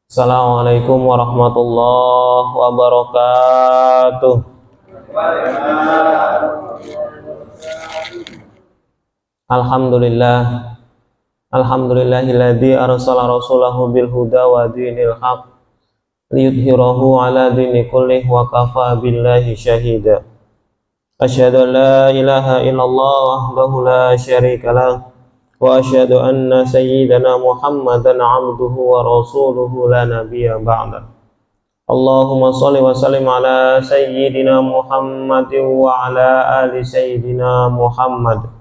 Assalamualaikum warahmatullahi wabarakatuh. Alhamdulillah. Alhamdulillahilladzi arsala rasulahu bil huda wa dinil haq liyudhhirahu ala dini kullih wa kafa billahi syahida. Asyhadu an la ilaha illallah wahdahu la syarika lah wa asyhadu anna sayyidana Muhammadan abduhu wa rasuluhu la nabiyya ba'da. Allahumma shalli wa sallim ala sayyidina Muhammadin wa ala ali sayyidina Muhammad.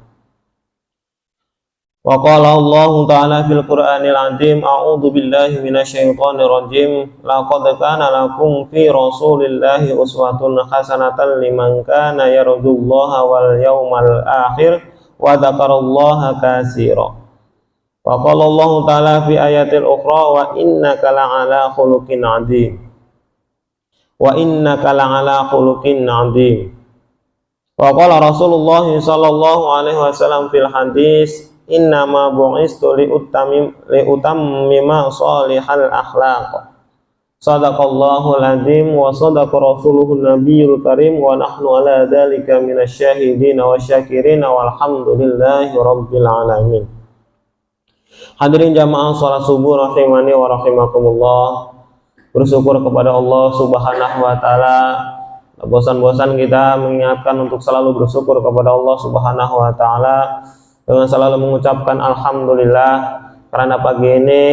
Wa qala Allah ta'ala fil Qur'anil 'azim, a'udzu billahi minasyaitonir rajim. Laqad kana lakum fi Rasulillahi uswatun hasanatan liman kana yarjullaha wal yawmal akhir wa dzakarallaha katsira. Wa qala Allah ta'ala fi ayatil ukhra, wa innaka la'ala khuluqin 'adzim. Wa innaka la'ala khuluqin 'adzim. Wa qala Rasulullah sallallahu alaihi wasallam fil hadis, innama bu'istu li utammima salihal akhlaq. Sadaqallahul adzim wa sadaqa rasuluhun nabiyul karim wa nahnu ala dzalika minasyahidin wa syakirin walhamdulillahi rabbil alamin. Hadirin jamaah salat subuh rahimani wa rahimakumullah. Bersyukur kepada Allah Subhanahu wa taala. Bosan-bosan kita mengingatkan untuk selalu bersyukur kepada Allah Subhanahu wa taala dengan selalu mengucapkan alhamdulillah, karena pagi ini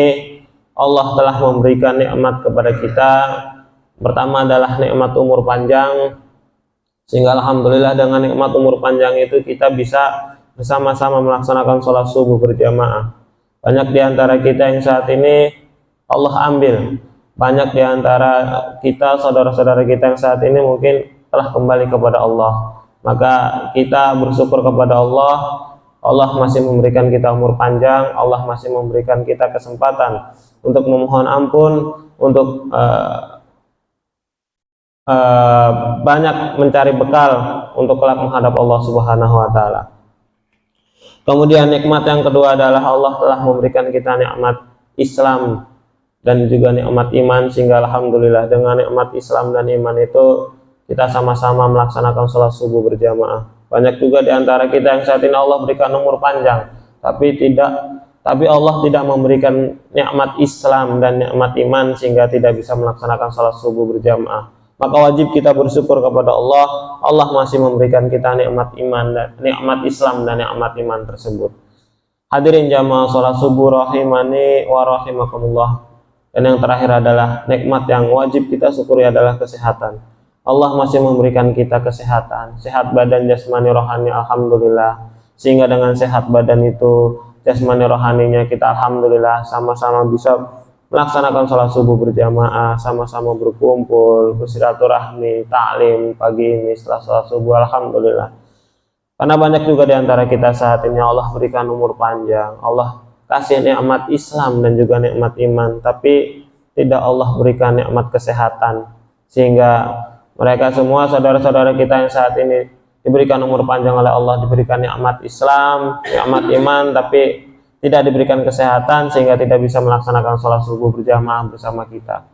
Allah telah memberikan nikmat kepada kita. Pertama adalah nikmat umur panjang, sehingga alhamdulillah dengan nikmat umur panjang itu kita bisa bersama-sama melaksanakan sholat subuh berjamaah. Banyak di antara kita yang saat ini Allah ambil, banyak di antara kita, saudara-saudara kita yang saat ini mungkin telah kembali kepada Allah. Maka kita bersyukur kepada Allah. Allah masih memberikan kita umur panjang, Allah masih memberikan kita kesempatan untuk memohon ampun, untuk banyak mencari bekal untuk kelak menghadap Allah Subhanahu wa taala. Kemudian nikmat yang kedua adalah Allah telah memberikan kita nikmat Islam dan juga nikmat iman, sehingga alhamdulillah dengan nikmat Islam dan iman itu kita sama-sama melaksanakan sholat subuh berjamaah. Banyak juga di antara kita yang saat ini Allah berikan umur panjang, tapi Allah tidak memberikan nikmat Islam dan nikmat iman, sehingga tidak bisa melaksanakan salat subuh berjamaah. Maka wajib kita bersyukur kepada Allah. Allah masih memberikan kita nikmat iman, dan nikmat Islam dan nikmat iman tersebut. Hadirin jamaah salat subuh rahimani wa rahimakumullah. Dan yang terakhir adalah nikmat yang wajib kita syukuri adalah kesehatan. Allah masih memberikan kita kesehatan, sehat badan, jasmani, rohani, alhamdulillah. Sehingga dengan sehat badan itu, jasmani, rohaninya kita alhamdulillah sama-sama bisa melaksanakan sholat subuh berjamaah, sama-sama berkumpul, bersilaturahmi, taklim pagi ini setelah sholat subuh, alhamdulillah. Karena banyak juga di antara kita saat ini Allah berikan umur panjang, Allah kasih nikmat Islam dan juga nikmat iman, tapi tidak Allah berikan nikmat kesehatan, sehingga mereka semua saudara-saudara kita yang saat ini diberikan umur panjang oleh Allah, diberikan nikmat Islam, nikmat iman, tapi tidak diberikan kesehatan, sehingga tidak bisa melaksanakan sholat subuh berjamaah bersama kita.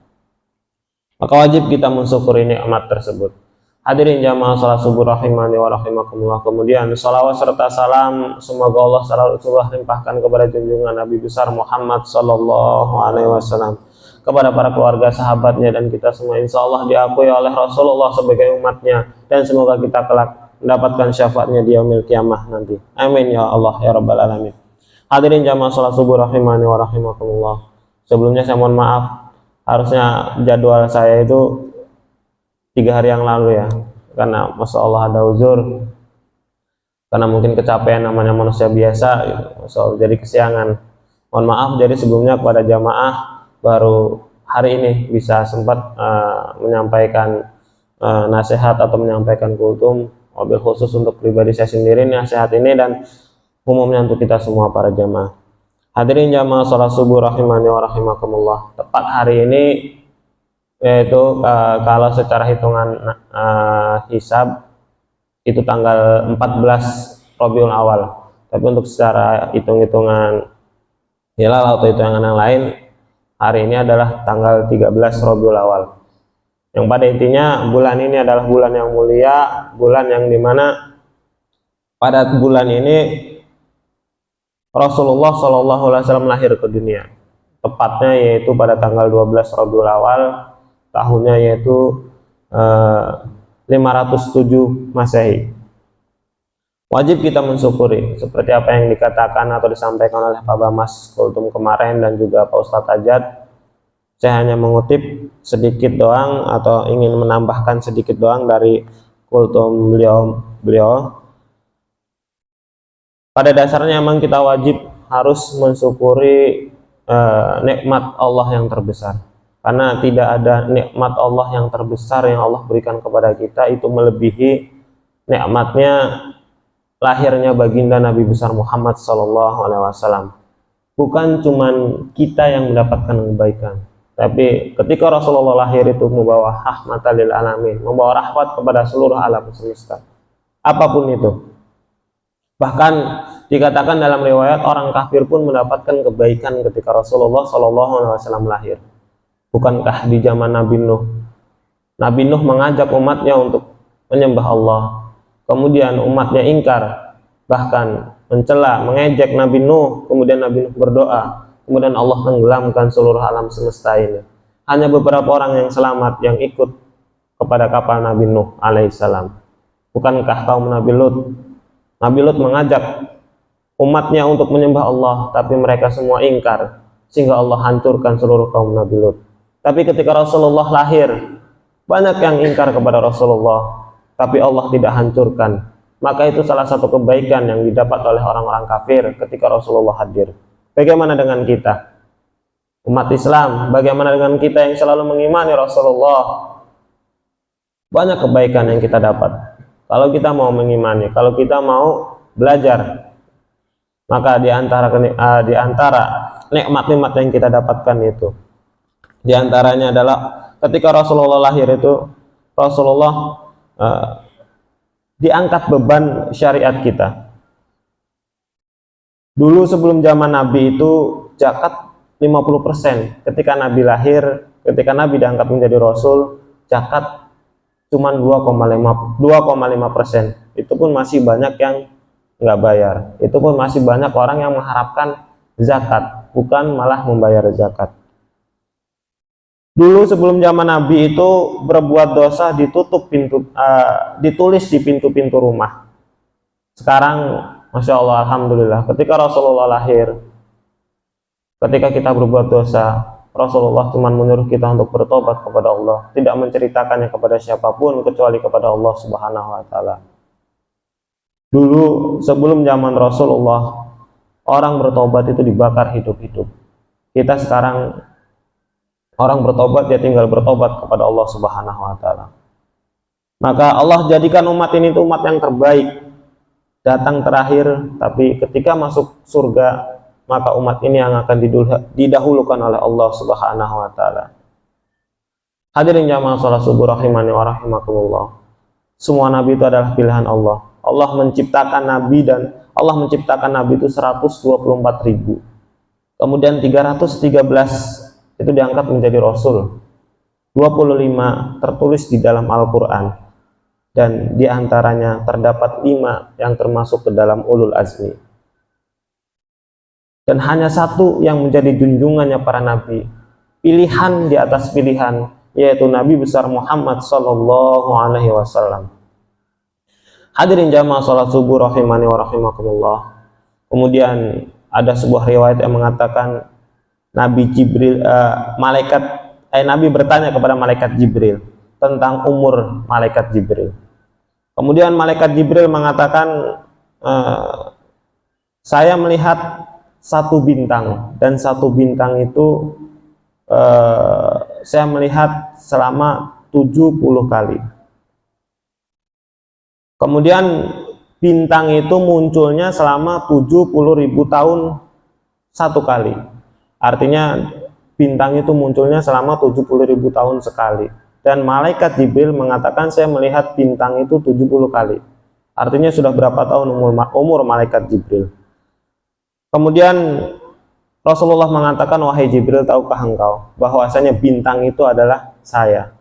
Maka wajib kita mensyukuri nikmat tersebut. Hadirin jamaah sholat subuh rahimani wa rahimakumullah. Kemudian sholawat serta salam semoga Allah selalu limpahkan kepada junjungan Nabi besar Muhammad sallallahu alaihi wasallam, kepada para keluarga, sahabatnya, dan kita semua insya Allah diakui oleh Rasulullah sebagai umatnya, dan semoga kita kelak mendapatkan syafaatnya di yaumil kiamah nanti. Amin ya Allah ya rabbal alamin. Hadirin jamaah sholat subuh rahimani wa rahimakumullah. Sebelumnya saya mohon maaf, harusnya jadwal saya itu 3 hari yang lalu ya, karena masya Allah ada uzur, karena mungkin kecapean, namanya manusia biasa gitu. So, jadi kesiangan, mohon maaf. Jadi sebelumnya kepada jamaah baru hari ini bisa sempat menyampaikan nasihat atau menyampaikan kultum, mobil khusus untuk pribadi saya sendiri nasihat ini, dan umumnya untuk kita semua para jamaah. Hadirin jamaah sholat subuh rahimani wa rahimakumullah. Tepat hari ini, yaitu kalau secara hitungan hisab itu tanggal 14 Rabiul Awal, tapi untuk secara hitung-hitungan hilal atau hitungan yang lain hari ini adalah tanggal 13 Rabiul Awal. Yang pada intinya bulan ini adalah bulan yang mulia, bulan yang dimana pada bulan ini Rasulullah SAW lahir ke dunia. Tepatnya yaitu pada tanggal 12 Rabiul Awal, tahunnya yaitu 507 Masehi. Wajib kita mensyukuri seperti apa yang dikatakan atau disampaikan oleh Pak Bamas Kultum kemarin dan juga Pak Ustadz Ajat. Saya hanya mengutip sedikit doang atau ingin menambahkan sedikit doang dari kultum beliau. Pada dasarnya memang kita wajib harus mensyukuri nikmat Allah yang terbesar, karena tidak ada nikmat Allah yang terbesar yang Allah berikan kepada kita itu melebihi nikmatnya lahirnya baginda Nabi besar Muhammad SAW. Bukan cuman kita yang mendapatkan kebaikan, tapi ketika Rasulullah lahir itu membawa rahmatan lil alamin, membawa rahmat kepada seluruh alam semesta, apapun itu. Bahkan dikatakan dalam riwayat orang kafir pun mendapatkan kebaikan ketika Rasulullah SAW lahir. Bukankah di zaman Nabi Nuh, Nabi Nuh mengajak umatnya untuk menyembah Allah, kemudian umatnya ingkar, bahkan mencela, mengejek Nabi Nuh, kemudian Nabi Nuh berdoa, kemudian Allah tenggelamkan seluruh alam semesta ini. Hanya beberapa orang yang selamat yang ikut kepada kapal Nabi Nuh alaihissalam. Bukankah kaum Nabi Lut? Nabi Lut mengajak umatnya untuk menyembah Allah, tapi mereka semua ingkar, sehingga Allah hancurkan seluruh kaum Nabi Lut. Tapi ketika Rasulullah lahir, banyak yang ingkar kepada Rasulullah, tapi Allah tidak hancurkan. Maka itu salah satu kebaikan yang didapat oleh orang-orang kafir ketika Rasulullah hadir. Bagaimana dengan kita, umat Islam? Bagaimana dengan kita yang selalu mengimani Rasulullah? Banyak kebaikan yang kita dapat kalau kita mau mengimani, kalau kita mau belajar. Maka di antara nikmat-nikmat yang kita dapatkan itu, di antaranya adalah ketika Rasulullah lahir itu, Rasulullah diangkat beban syariat kita. Dulu sebelum zaman Nabi itu zakat 50%. Ketika Nabi lahir, ketika Nabi diangkat menjadi Rasul, zakat cuma 2,5%. Itu pun masih banyak yang nggak bayar. Itu pun masih banyak orang yang mengharapkan zakat, bukan malah membayar zakat. Dulu sebelum zaman Nabi itu berbuat dosa ditulis di pintu-pintu rumah. Sekarang, Masya Allah, Alhamdulillah, ketika Rasulullah lahir, ketika kita berbuat dosa, Rasulullah cuma menyuruh kita untuk bertobat kepada Allah, tidak menceritakannya kepada siapapun kecuali kepada Allah Subhanahu wa Ta'ala. Dulu sebelum zaman Rasulullah, orang bertobat itu dibakar hidup-hidup. Kita sekarang orang bertobat, dia tinggal bertobat kepada Allah Subhanahu wa Ta'ala. Maka Allah jadikan umat ini itu umat yang terbaik, datang terakhir, tapi ketika masuk surga, maka umat ini yang akan didahulukan oleh Allah Subhanahu wa Ta'ala. Hadirin jamaah salat subuh rahimani wa rahimakumullah. Semua nabi itu adalah pilihan Allah. Allah menciptakan nabi, dan Allah menciptakan nabi itu 124.000. Kemudian 313 itu diangkat menjadi Rasul, 25 tertulis di dalam Al-Quran, dan diantaranya terdapat 5 yang termasuk ke dalam ulul azmi, dan hanya 1 yang menjadi junjungannya para nabi, pilihan di atas pilihan, yaitu Nabi besar Muhammad Sallallahu Alaihi Wasallam. Hadirin jamaah salat subuh rahimani wa rahimakumullah. Kemudian ada sebuah riwayat yang mengatakan Nabi bertanya kepada malaikat Jibril tentang umur malaikat Jibril. Kemudian malaikat Jibril mengatakan, saya melihat 1 bintang, dan 1 bintang itu saya melihat selama 70 kali. Kemudian bintang itu munculnya selama 70.000 tahun 1 kali. Artinya bintang itu munculnya selama 70.000 tahun sekali. Dan malaikat Jibril mengatakan saya melihat bintang itu 70 kali. Artinya sudah berapa tahun umur malaikat Jibril. Kemudian Rasulullah mengatakan, wahai Jibril, tahukah engkau bahwasanya bintang itu adalah saya?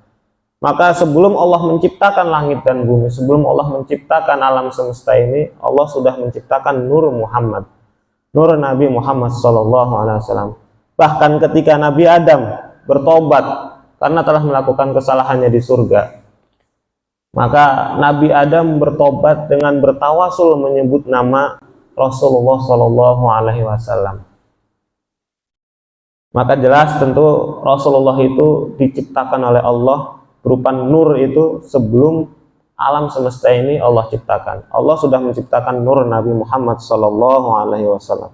Maka sebelum Allah menciptakan langit dan bumi, sebelum Allah menciptakan alam semesta ini, Allah sudah menciptakan Nur Muhammad, Nur Nabi Muhammad SAW. Bahkan ketika Nabi Adam bertobat karena telah melakukan kesalahannya di surga, maka Nabi Adam bertobat dengan bertawasul menyebut nama Rasulullah SAW. Maka jelas tentu Rasulullah itu diciptakan oleh Allah berupa nur itu sebelum alam semesta ini Allah ciptakan. Allah sudah menciptakan nur Nabi Muhammad SAW.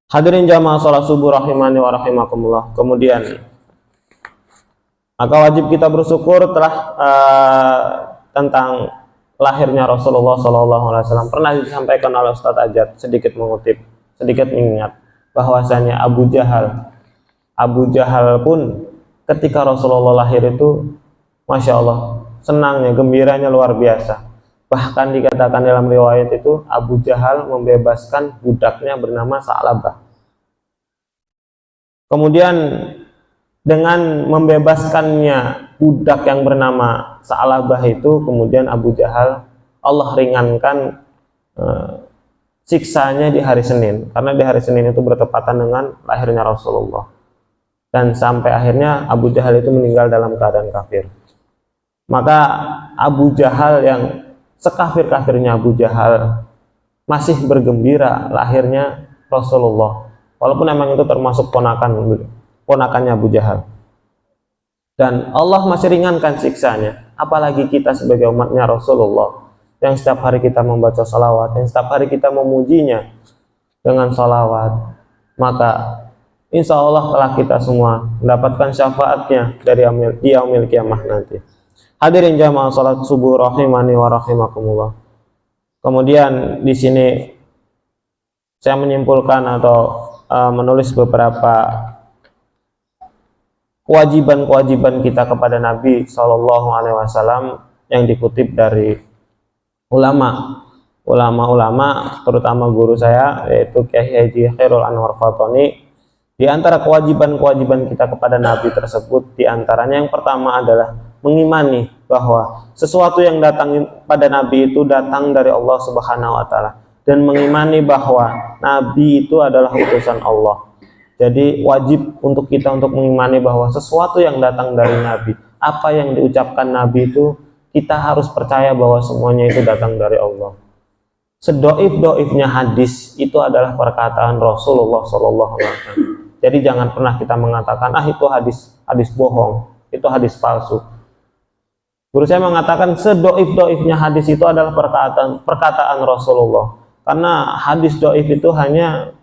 Hadirin jamaah salat subuh rahimani wa rahimakumullah. Kemudian maka wajib kita bersyukur telah tentang lahirnya Rasulullah SAW. Pernah disampaikan oleh Ustadz Ajat, sedikit mengutip, sedikit mengingat bahwasanya Abu Jahal pun ketika Rasulullah lahir itu, Masya Allah, senangnya, gembiranya luar biasa. Bahkan dikatakan dalam riwayat itu, Abu Jahal membebaskan budaknya bernama Sa'labah. Kemudian dengan membebaskannya budak yang bernama Sa'labah itu, kemudian Abu Jahal, Allah ringankan siksanya di hari Senin, karena di hari Senin itu bertepatan dengan lahirnya Rasulullah, dan sampai akhirnya Abu Jahal itu meninggal dalam keadaan kafir. Maka Abu Jahal yang sekafir-kafirnya Abu Jahal masih bergembira lahirnya Rasulullah, walaupun memang itu termasuk ponakannya Abu Jahal, dan Allah masih ringankan siksanya. Apalagi kita sebagai umatnya Rasulullah yang setiap hari kita membaca salawat, yang setiap hari kita memujinya dengan salawat, maka insya Allah telah kita semua mendapatkan syafaatnya dari yaumil kiamah nanti. Hadirin jamaah salat subuh rahimani wa rahimakumullah. Kemudian di sini saya menyimpulkan atau menulis beberapa kewajiban-kewajiban kita kepada Nabi SAW yang dikutip dari ulama-ulama, terutama guru saya yaitu Kyai Haji Khairul Anwar Fatoni. Di antara kewajiban-kewajiban kita kepada Nabi tersebut, di antaranya yang pertama adalah mengimani bahwa sesuatu yang datang pada Nabi itu datang dari Allah Subhanahu wa taala, dan mengimani bahwa Nabi itu adalah utusan Allah. Jadi wajib untuk kita untuk mengimani bahwa sesuatu yang datang dari Nabi, apa yang diucapkan Nabi itu, kita harus percaya bahwa semuanya itu datang dari Allah. Sedoif-doifnya hadis itu adalah perkataan Rasulullah SAW. Jadi jangan pernah kita mengatakan, itu hadis bohong, itu hadis palsu. Guru saya mengatakan sedoif-doifnya hadis itu adalah perkataan Rasulullah. Karena hadis doif itu hanya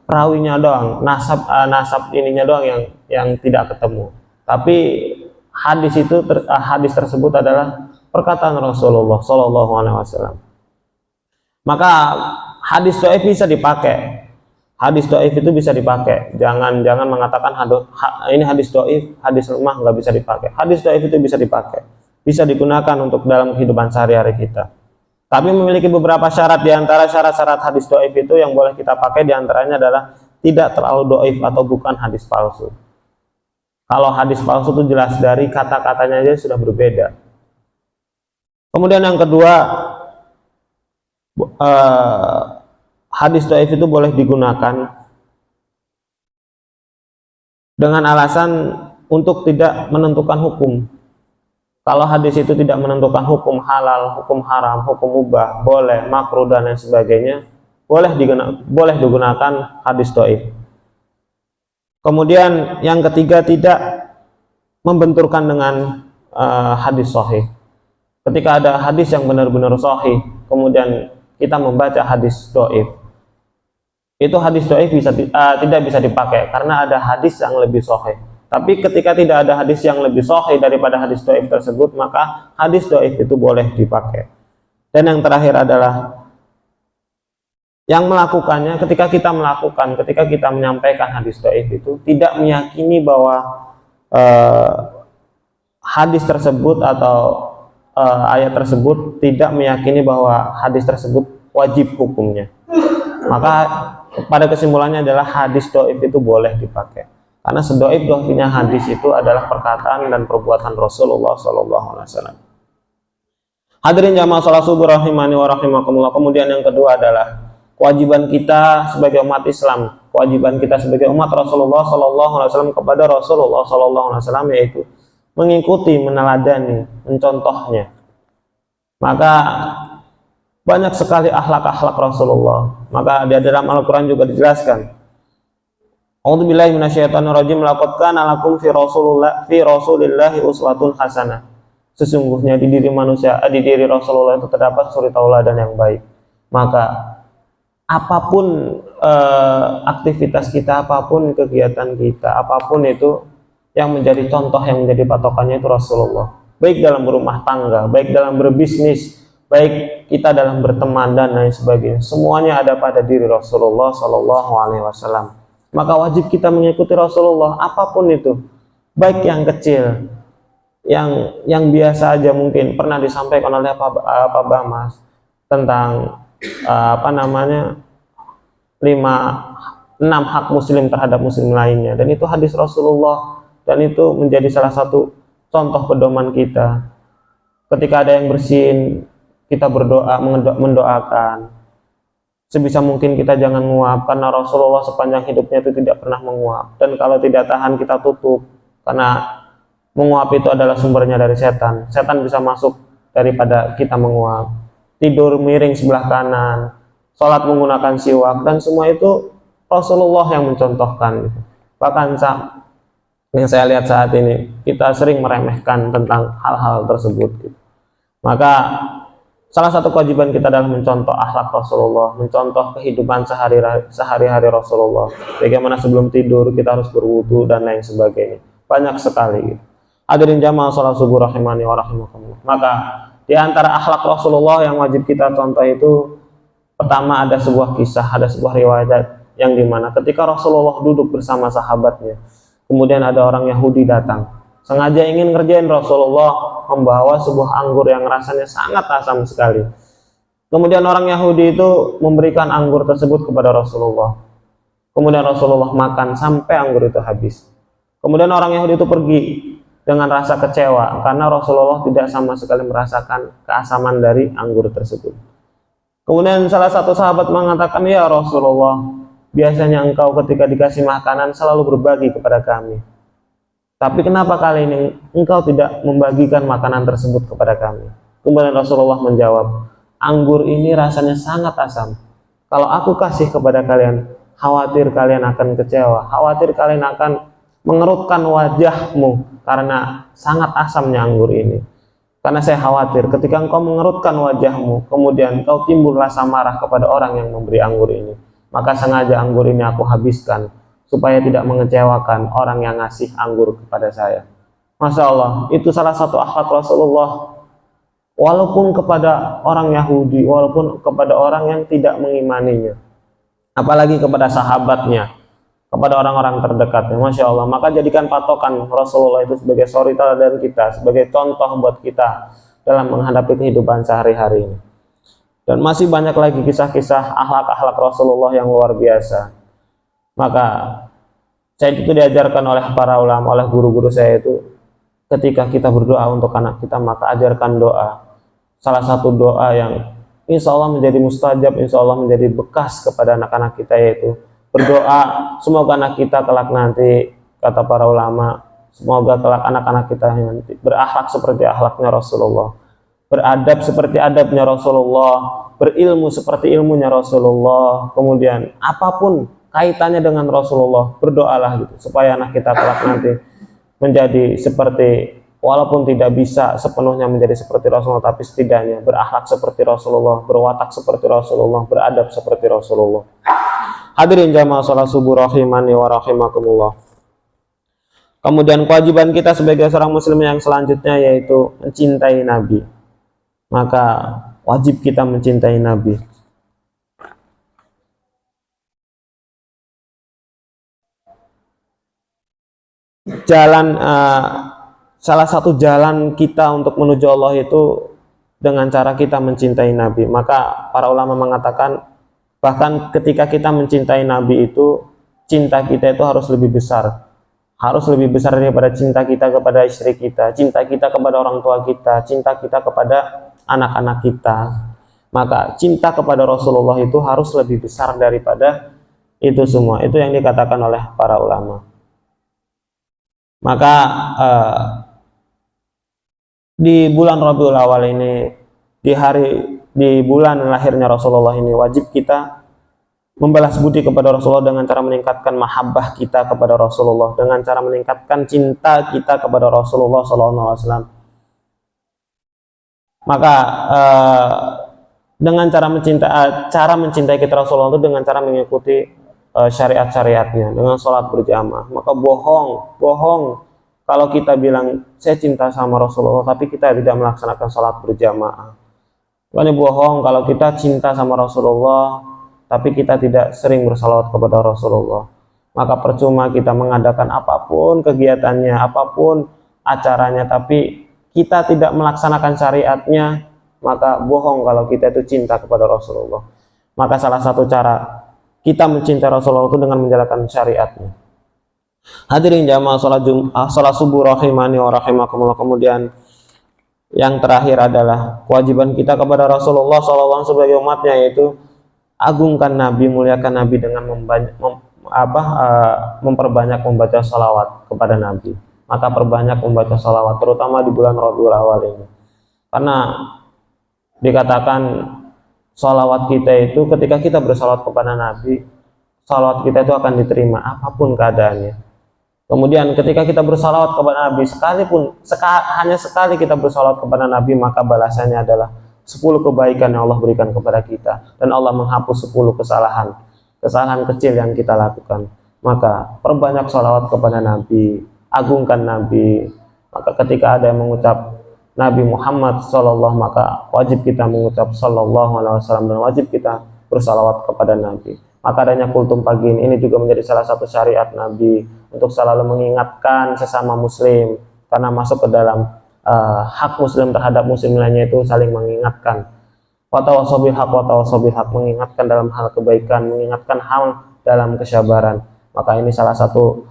perawinya doang, nasab ininya doang yang tidak ketemu. Tapi hadis tersebut adalah perkataan Rasulullah SAW. Maka hadis doif bisa dipakai. Hadis doif itu bisa dipakai. Jangan mengatakan ini hadis doif, hadis lemah, nggak bisa dipakai. Hadis doif itu bisa dipakai, bisa digunakan untuk dalam kehidupan sehari-hari kita. Tapi memiliki beberapa syarat. Di antara syarat-syarat hadis doif itu yang boleh kita pakai diantaranya adalah tidak terlalu doif atau bukan hadis palsu. Kalau hadis palsu itu jelas dari kata-katanya aja sudah berbeda. Kemudian yang kedua, hadis doif itu boleh digunakan dengan alasan untuk tidak menentukan hukum. Kalau hadis itu tidak menentukan hukum halal, hukum haram, hukum mubah, boleh, makruh, dan lain sebagainya, boleh digunakan hadis doif. Kemudian yang ketiga, tidak membenturkan dengan hadis sahih. Ketika ada hadis yang benar-benar sahih, kemudian kita membaca hadis doif, itu hadis doif tidak bisa dipakai karena ada hadis yang lebih sahih. Tapi ketika tidak ada hadis yang lebih sahih daripada hadis doif tersebut, maka hadis doif itu boleh dipakai. Dan yang terakhir adalah yang melakukannya, ketika kita menyampaikan hadis doif itu tidak meyakini bahwa hadis tersebut atau ayat tersebut, tidak meyakini bahwa hadis tersebut wajib hukumnya. Maka pada kesimpulannya adalah hadis doif itu boleh dipakai, karena sedoif-doifnya hadis itu adalah perkataan dan perbuatan Rasulullah SAW. Hadirin jamaah salat subuh rahimani wa rahimakumullah. Kemudian yang kedua adalah kewajiban kita sebagai umat Islam, kewajiban kita sebagai umat Rasulullah SAW kepada Rasulullah SAW, yaitu mengikuti, meneladani, mencontohnya. Maka banyak sekali akhlak-akhlak Rasulullah. Maka di dalam Al-Quran juga dijelaskan, A'udzubillahi minasyaitonirrajim, laqad kana lakum fi Rasulillahi uswatun hasanah. Sesungguhnya di diri manusia, di diri Rasulullah itu terdapat suri tauladan yang baik. Maka apapun aktivitas kita, apapun kegiatan kita, apapun itu yang menjadi contoh, yang menjadi patokannya itu Rasulullah. Baik dalam berumah tangga, baik dalam berbisnis, baik kita dalam berteman dan lain sebagainya, semuanya ada pada diri Rasulullah SAW. Maka wajib kita mengikuti Rasulullah apapun itu, baik yang kecil, yang biasa aja. Mungkin pernah disampaikan oleh Pak Bamas tentang 5-6 hak muslim terhadap muslim lainnya, dan itu hadis Rasulullah, dan itu menjadi salah satu contoh pedoman kita. Ketika ada yang bersin, kita berdoa, mendoakan. Sebisa mungkin kita jangan menguap, karena Rasulullah sepanjang hidupnya itu tidak pernah menguap. Dan kalau tidak tahan, kita tutup, karena menguap itu adalah sumbernya dari setan. Setan bisa masuk daripada kita menguap. Tidur miring sebelah kanan, sholat menggunakan siwak, dan semua itu Rasulullah yang mencontohkan. Bahkan yang saya lihat saat ini, kita sering meremehkan tentang hal-hal tersebut. Maka salah satu kewajiban kita adalah mencontoh akhlak Rasulullah, mencontoh kehidupan sehari-hari Rasulullah. Bagaimana sebelum tidur kita harus berwudu dan lain sebagainya. Banyak sekali. Hadirin jamaah salat subuh rahimani wa rahimakumullah. Maka di antara akhlak Rasulullah yang wajib kita contoh itu, pertama ada sebuah kisah, ada sebuah riwayat yang dimana ketika Rasulullah duduk bersama sahabatnya, kemudian ada orang Yahudi datang, sengaja ingin ngerjain Rasulullah, membawa sebuah anggur yang rasanya sangat asam sekali. Kemudian orang Yahudi itu memberikan anggur tersebut kepada Rasulullah. Kemudian Rasulullah makan sampai anggur itu habis. Kemudian orang Yahudi itu pergi dengan rasa kecewa karena Rasulullah tidak sama sekali merasakan keasaman dari anggur tersebut. Kemudian salah satu sahabat mengatakan, "Ya Rasulullah, biasanya engkau ketika dikasih makanan selalu berbagi kepada kami. Tapi kenapa kali ini engkau tidak membagikan makanan tersebut kepada kami?" Kemudian Rasulullah menjawab, "Anggur ini rasanya sangat asam. Kalau aku kasih kepada kalian, khawatir kalian akan kecewa, khawatir kalian akan mengerutkan wajahmu karena sangat asamnya anggur ini. Karena saya khawatir ketika engkau mengerutkan wajahmu, kemudian engkau timbul rasa marah kepada orang yang memberi anggur ini. Maka sengaja anggur ini aku habiskan supaya tidak mengecewakan orang yang ngasih anggur kepada saya." Masya Allah, itu salah satu akhlak Rasulullah. Walaupun kepada orang Yahudi, walaupun kepada orang yang tidak mengimaninya, apalagi kepada sahabatnya, kepada orang-orang terdekatnya. Masya Allah. Maka jadikan patokan Rasulullah itu sebagai suri tauladan kita, sebagai contoh buat kita dalam menghadapi kehidupan sehari-hari ini. Dan masih banyak lagi kisah-kisah akhlak-akhlak Rasulullah yang luar biasa. Maka saya itu diajarkan oleh para ulama, oleh guru-guru saya itu, ketika kita berdoa untuk anak kita, maka ajarkan doa. Salah satu doa yang insya Allah menjadi mustajab, insya Allah menjadi bekas kepada anak-anak kita, yaitu berdoa semoga anak kita kelak nanti, kata para ulama, semoga kelak anak-anak kita nanti berakhlak seperti akhlaknya Rasulullah, beradab seperti adabnya Rasulullah, berilmu seperti ilmunya Rasulullah. Kemudian apapun kaitannya dengan Rasulullah, berdoalah gitu, supaya anak kita kelak nanti menjadi seperti, walaupun tidak bisa sepenuhnya menjadi seperti Rasulullah, tapi setidaknya berakhlak seperti Rasulullah, berwatak seperti Rasulullah, beradab seperti Rasulullah. Hadirin jamaah salat subuh rahimani wa rahimakumullah. Kemudian kewajiban kita sebagai seorang muslim yang selanjutnya yaitu mencintai Nabi. Maka wajib kita mencintai Nabi. Salah satu jalan kita untuk menuju Allah itu dengan cara kita mencintai Nabi. Maka para ulama mengatakan Bahkan ketika kita mencintai Nabi itu, cinta kita itu harus lebih besar. Harus lebih besar daripada cinta kita kepada istri kita, cinta kita kepada orang tua kita, cinta kita kepada anak-anak kita. Maka cinta kepada Rasulullah itu harus lebih besar daripada itu semua. Itu yang dikatakan oleh para ulama. Maka di bulan Rabiul Awal ini, di bulan lahirnya Rasulullah ini, wajib kita membalas budi kepada Rasulullah dengan cara meningkatkan mahabbah kita kepada Rasulullah, dengan cara meningkatkan cinta kita kepada Rasulullah SAW. Maka dengan cara mencintai kita Rasulullah itu dengan cara mengikuti syariat-syariatnya, dengan sholat berjamaah. Maka bohong kalau kita bilang saya cinta sama Rasulullah tapi kita tidak melaksanakan sholat berjamaah. Ini bohong kalau kita cinta sama Rasulullah tapi kita tidak sering bersalawat kepada Rasulullah. Maka percuma kita mengadakan apapun kegiatannya, apapun acaranya, tapi kita tidak melaksanakan syariatnya, maka bohong kalau kita itu cinta kepada Rasulullah. Maka salah satu cara kita mencintai Rasulullah itu dengan menjalankan syariatnya. Hadirin jamaah salat subuh rahimani wa rahimakumullah. Kemudian yang terakhir adalah kewajiban kita kepada Rasulullah SAW sebagai umatnya, yaitu agungkan Nabi, muliakan Nabi dengan memperbanyak membaca salawat kepada Nabi. Maka perbanyak membaca salawat, terutama di bulan Rabiul Awal ini. Karena dikatakan salawat kita itu ketika kita bersalawat kepada Nabi, salawat kita itu akan diterima apapun keadaannya. Kemudian ketika kita bersalawat kepada Nabi, hanya sekali kita bersalawat kepada Nabi, maka balasannya adalah 10 kebaikan yang Allah berikan kepada kita, dan Allah menghapus 10 kesalahan kecil yang kita lakukan. Maka perbanyak salawat kepada Nabi, agungkan Nabi. Maka ketika ada yang mengucap Nabi Muhammad SAW, maka wajib kita mengucap Sallallahu Alaihi Wasallam, dan wajib kita bersalawat kepada Nabi. Maka adanya kultum pagi ini juga menjadi salah satu syariat Nabi untuk selalu mengingatkan sesama muslim, karena masuk ke dalam hak muslim terhadap muslim lainnya itu saling mengingatkan. Watawasobil hak, mengingatkan dalam hal kebaikan, mengingatkan hal dalam kesabaran. Maka ini salah satu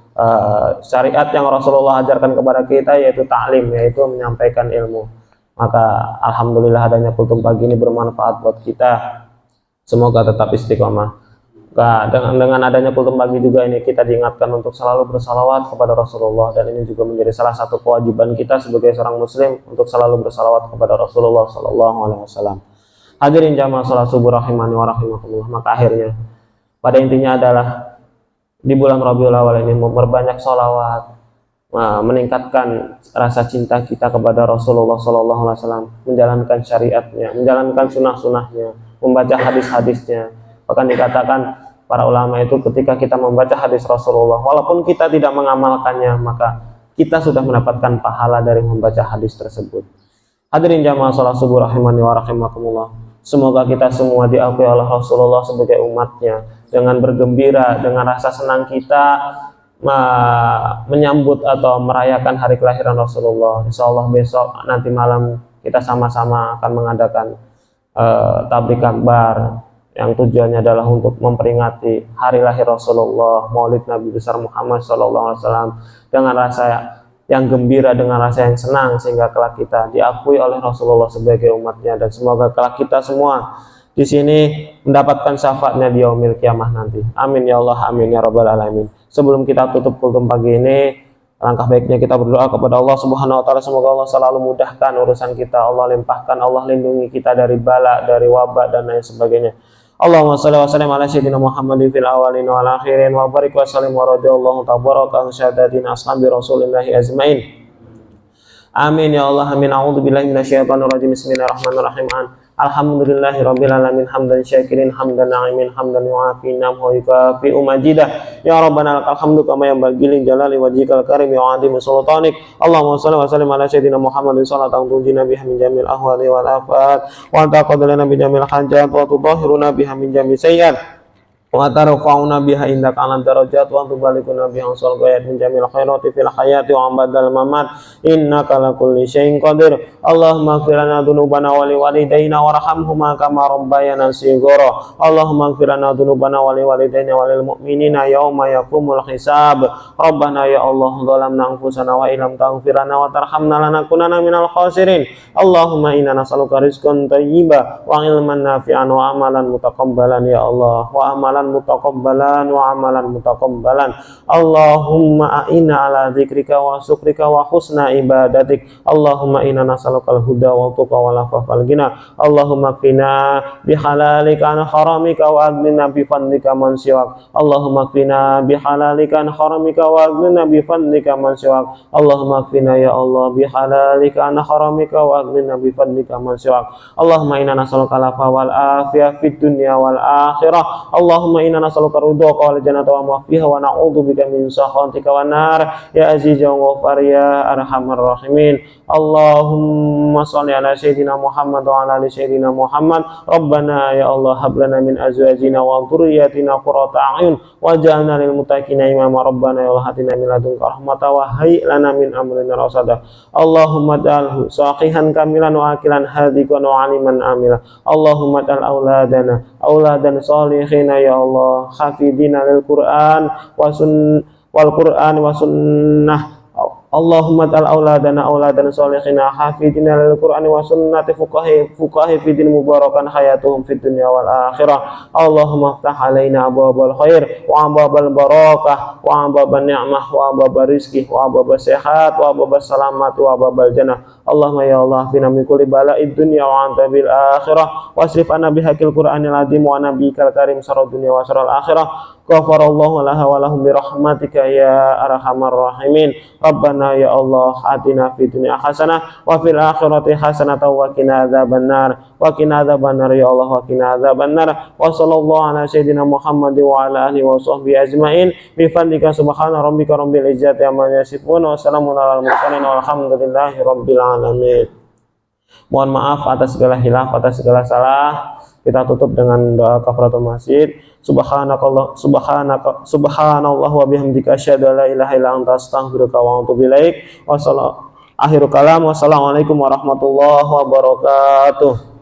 syariat yang Rasulullah ajarkan kepada kita, yaitu ta'lim, yaitu menyampaikan ilmu. Maka alhamdulillah adanya kultum pagi ini bermanfaat buat kita. Semoga tetap istiqomah. Nah, dengan adanya kultum pagi juga ini kita diingatkan untuk selalu bersalawat kepada Rasulullah, dan ini juga menjadi salah satu kewajiban kita sebagai seorang muslim untuk selalu bersalawat kepada Rasulullah SAW. Hadirin jamaah salat subuh rahimani wa rahimakumullah. Maka akhirnya pada intinya adalah di bulan Rabiul Awal ini memperbanyak salawat, meningkatkan rasa cinta kita kepada Rasulullah SAW, menjalankan syariatnya, menjalankan sunnah-sunnahnya, membaca hadis-hadisnya. Bahkan dikatakan para ulama itu ketika kita membaca hadis Rasulullah, walaupun kita tidak mengamalkannya, maka kita sudah mendapatkan pahala dari membaca hadis tersebut. Hadirin jamaah salat subuh rahimani wa rahimakumullah. Semoga kita semua diakui oleh Rasulullah sebagai umatnya, dengan bergembira, dengan rasa senang kita menyambut atau merayakan hari kelahiran Rasulullah. Insya Allah besok nanti malam kita sama-sama akan mengadakan tablik akbar, yang tujuannya adalah untuk memperingati hari lahir Rasulullah, Maulid Nabi besar Muhammad SAW, dengan rasa yang gembira, dengan rasa yang senang, sehingga kelak kita diakui oleh Rasulullah sebagai umatnya, dan semoga kelak kita semua di sini mendapatkan syafaatnya di yaumil kiamah nanti. Amin ya Allah, amin ya rabbal alamin. Sebelum kita tutup kultum pagi ini, langkah baiknya kita berdoa kepada Allah Subhanahu wa taala, semoga Allah selalu mudahkan urusan kita, Allah limpahkan, Allah lindungi kita dari bala, dari wabah dan lain sebagainya. Allahumma shalli wa sallim ala sayyidina Muhammadin fil awwalin wal akhirin wa barik wa sallim wa radhiyallahu tabaraka an syahadatin ashabi rasulillahi azmain. Amin ya Allah, amin. A'udzubillahi minasyaitonir rajim. Bismillahirrahmanirrahim. Alhamdulillahi rabbil alamin, hamdan syakirin, hamdan na'imin, hamdan yu'afi ni'amahu wa yukafi'u majidah. Ya Rabbana lakal hamdu kama yanbaghi li jalali wajhikal karim wa 'azimi sultanik. Allahumma shalli wa sallim ala sayyidina Muhammadin salatan tunjina biha min jamil ahwali wal afat wa taqaddalana bi jamil hajat wa tudahhiruna biha min jamil sayyi'at. wa tarfa'una biha indaka 'ala darajat wa tubalikuna biha ansal ghayat min jamil khairati fil hayati wa badal mamat innaka ala kulli syai'in qadir. Allahumma ighfir lana dzunubana wa liwalidayna warhamhuma kama rabbayana shighara. Allahumma ighfir lana dzunubana wa liwalidayna wa lil mu'minina yauma yaqumul hisab. Rabbana ya Allah zalamna anfusana wa illam taghfir lana wa tarhamna lanakunanna minal khasirin. Allahumma inna nas'aluka rizqan thayyiban wa ilman nafi'an wa amalan mutaqabbalan ya Allah, wa amalan mutaqabbalan wa amalan mutaqabbalan. Allahumma a'inna ala dzikrika wa syukrika wa husna ibadatik. Allahumma inna nas'alukal huda wa tuqa wa lafafal ghina. Allahumma qina bihalalika an haramika wa aghnina bi fadlika man siwak. Allahumma qina bihalalika an haramika wa aghnina bi fadlika man siwak. Allahumma qina ya Allah bihalalika an haramika wa aghnina bi fadlika man siwak. Allahumma inna nas'aluka al-afwa wal afiyah fid dunya wal akhirah. Allahumma inna nas'aluka ridhaka wal jannata wa ma fiha wa na'udzubika min sakhatika wan nar ya aziz ya ghafar ya arhamar rahimin. Allahumma shalli ala sayyidina Muhammad wa ala ali sayyidina Muhammad. Rabbana ya Allah hab lana min azwajina wa dhurriyyatina qurrata a'yun waj'alna lil muttaqina imama. Rabbana ya Allah atina min ladunka rahmatan wa hayyi lana min amrina rasada. Allahumma ij'alhu saqihan kamilan wa akilan hadiqan wa aliman amila. Allahumma ij'al auladan salihina ya Allah hafidina lil Qur'an wal Qur'an wa sunnah. Allahumma ta'al auladan salihina hafidina lil Qur'ani wa sunnati fuqahi fidin mubarakan hayatuhum fid dunya wal akhirah. Allahumma ftah alaina abwabal khair wa abwabal barakah wa abwabal ni'mah wa abwabal rizqi wa abwabal sehat wa abwabal salamat wa abwabal jannah. Allahumma ya Allah fina min kulli bala'id dunya wa anta bil akhirah wasrif anna bihaqil Qur'anil azim wa nabiyikal karim syarrad dunya wa syarral akhirah. Ghafarallahu laha wa lahum bi rahmatika ya arhamar rahimin. Rabbana ya Allah atina fid dunya hasanah wa fil akhirati hasanah wa qina adzabannar ya Allah wa qina adzabannar. Wa sallallahu ala sayyidina Muhammad wa ala alihi wa sahbihi ajmain bi fadlika subhana rabbika rabbil izzati amma yasifun wa salamun alal mursalin walhamdulillahi rabbil alamin. Mohon maaf atas segala hilaf, atas segala salah. Kita tutup dengan doa kafaratul masjid. Subhanallah wa bihamdika asyhadu an la ilaha illa anta astaghfiruka wa atubu ilaik. Akhirul kalam. Wassalamualaikum warahmatullahi wabarakatuh.